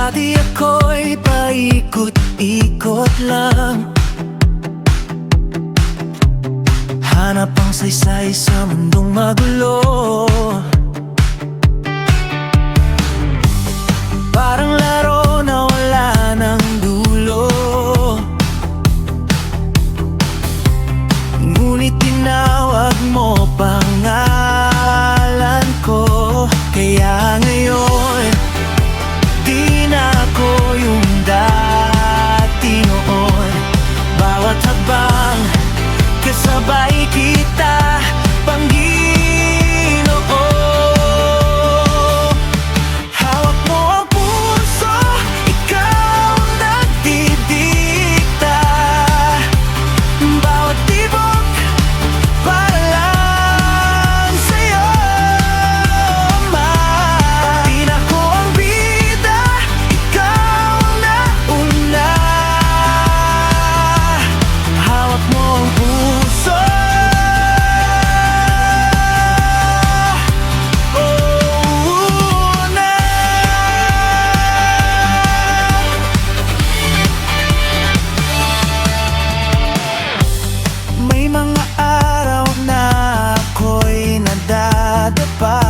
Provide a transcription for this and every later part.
Dati ako'y paikot-ikot lang, hanap ang saysay sa mundong magulo. Parang laro na wala ng dulo, ngunit tinawag mo pangalan ko. Kaya ngayon, di na ako yung dati noon. Bawat hakbang, kasabay kita, Panginoon. Hawak mo ang puso, ikaw ang nagdidikta. Bawat tibok, para lang sa'yo, Ama. Di na ko ang bida, ikaw ang nauna. Hawak mo ang puso, may mga araw na ako'y nadadapa,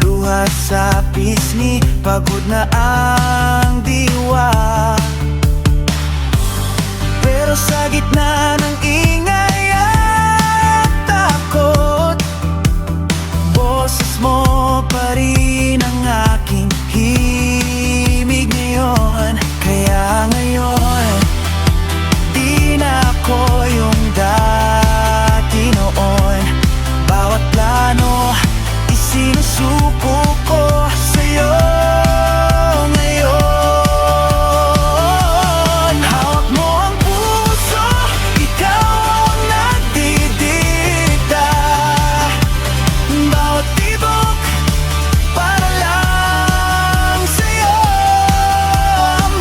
luha sa pisngi, pagod na ang diwa. Pero sa gitna ng ingay at takot, boses mo pa rin ang aking himig ngayon. Kaya ngayon, di na ako yung dati noon. Bawat plano, isinusuko ko sa'yo ngayon. Hawak mo ang puso, ikaw ang nagdidikta. Bawat tibok, para lang sa'yo,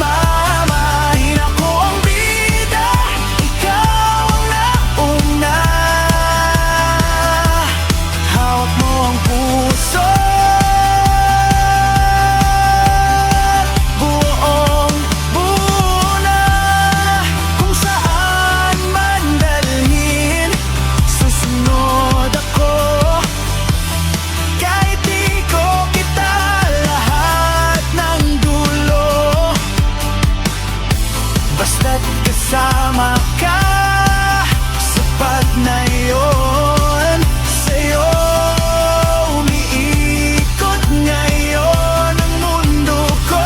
Mama. Di na ko ang bida, ikaw ang nauna. Hawak mo ang puso, buong buo na. Kung saan man dalhin, susunod ako. Kahit di ko kita lahat ng dulo, basta't kasama ka, sapat na yun. Sa'yo umiikot ngayon ang mundo ko.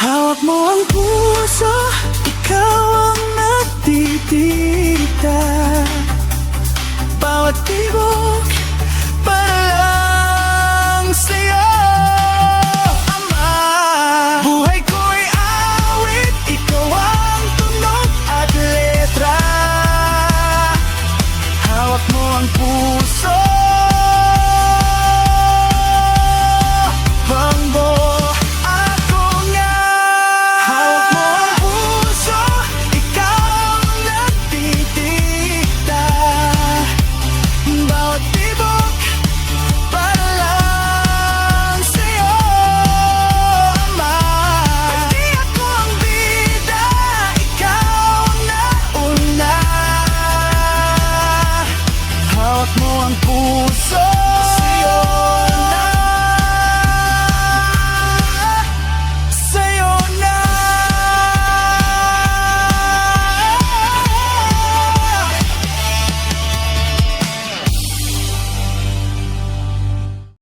Hawak mo ang puso, ikaw ang nagdidikta. Bawat tibok, para lang sa'yo, Ama. Buhay ko'y awit, ikaw ang tunog at letra. Hawak mo ang puso, bangbo ako nga. Hawak mo ang puso, ikaw ang nagdidikta. Bawat tibok, para lang sa'yo, Ama. Di ako ang bida, ikaw ang nauna. Hawak mo ang puso,